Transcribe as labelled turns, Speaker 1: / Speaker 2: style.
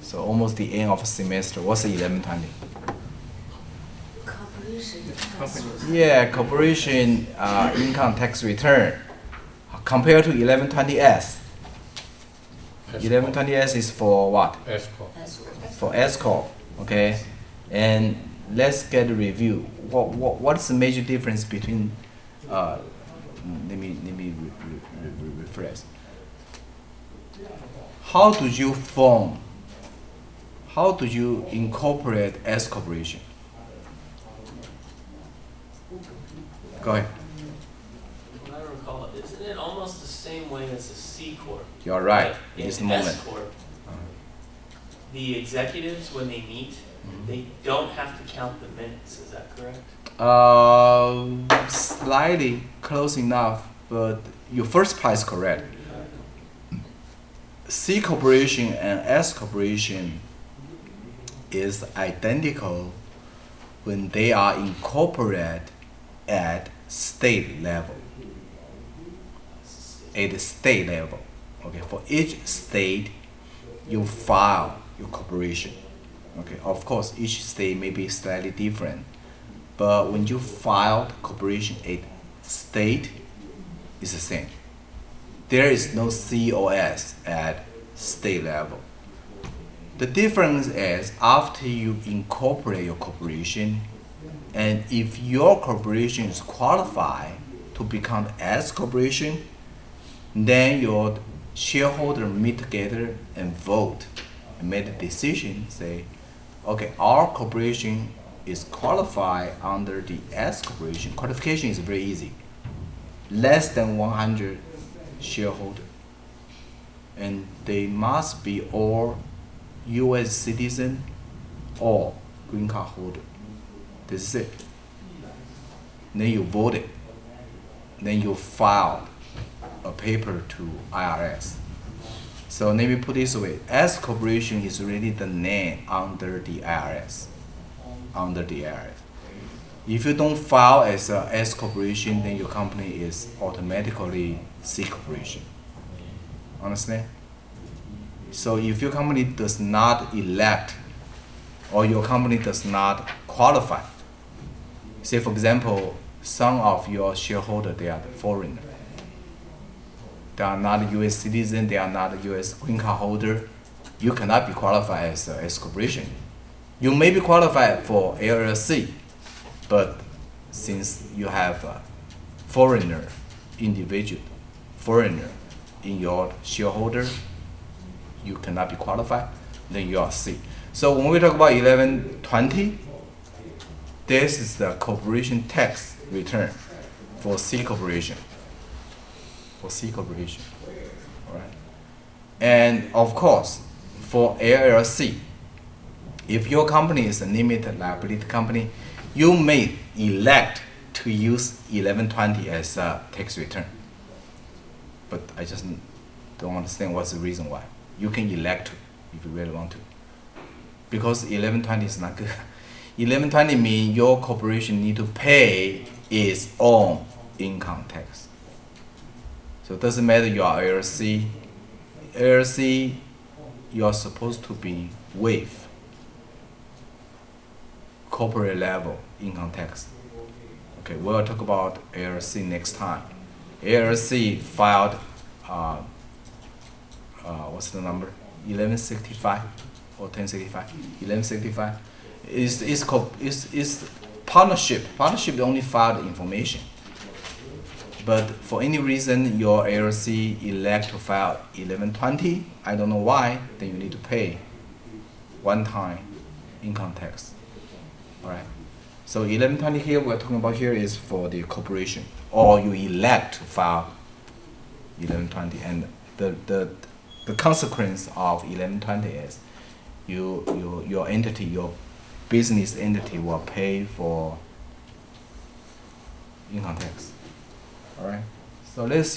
Speaker 1: So almost the end of the semester. What's the 1120? Yeah, corporation income tax return compared to 1120S. 1120S is for what?
Speaker 2: S corp.
Speaker 1: For S corp. Okay, and let's get a review. What's the major difference between? Let me rephrase. How do you form? How do you incorporate S corporation? Go ahead.
Speaker 3: When I recall, isn't it almost the same way as a C corp?
Speaker 1: You're right.
Speaker 3: In
Speaker 1: This moment.
Speaker 3: S corp, the executives when they meet, they don't have to count the minutes. Is that correct?
Speaker 1: Slightly close enough, but your first part is correct. C corporation and S corporation is identical when they are incorporated at state level. At the state level, okay. For each state, you file your corporation. Okay, of course, each state may be slightly different, but when you file corporation at state, it's the same. There is no COS at state level. The difference is after you incorporate your corporation, and if your corporation is qualified to become S corporation, then your shareholder meet together and vote and make a decision, say, okay, our corporation is qualified under the S corporation. Qualification is very easy. Less than 100 shareholder. And they must be all US citizen or green card holder. This is it. Then you voted. Then you filed a paper to IRS. So let me put this way. S corporation is really the name under the IRS. Under the IRS. If you don't file as a S corporation, then your company is automatically C corporation. Understand? So if your company does not elect or your company does not qualify, say for example, some of your shareholders, they are the foreigner. They are not US citizen, they are not US green card holder, you cannot be qualified as a S corporation. You may be qualified for LLC, but since you have a foreigner individual, foreigner in your shareholder, you cannot be qualified, then you are C. So when we talk about 1120, this is the corporation tax return for C corporation. For C corporation, all right. And of course, for LLC, if your company is a limited liability company, you may elect to use 1120 as a tax return. But I just don't understand what's the reason why. You can elect to if you really want to. Because 1120 is not good. 1120 means your corporation need to pay its own income tax. So it doesn't matter you are LLC. LLC, you are supposed to be waived corporate level income tax. Okay, we'll talk about LLC next time. LLC filed, what's the number? 1165 or 1065? 1165. Is partnership. Partnership only filed information. But for any reason your LLC elect to file 1120, I don't know why, then you need to pay one-time income tax. All right. So 1120 here we're talking about here is for the corporation, or you elect to file 1120, and the consequence of 1120 is your entity, your business entity will pay for income tax. All right. So let's see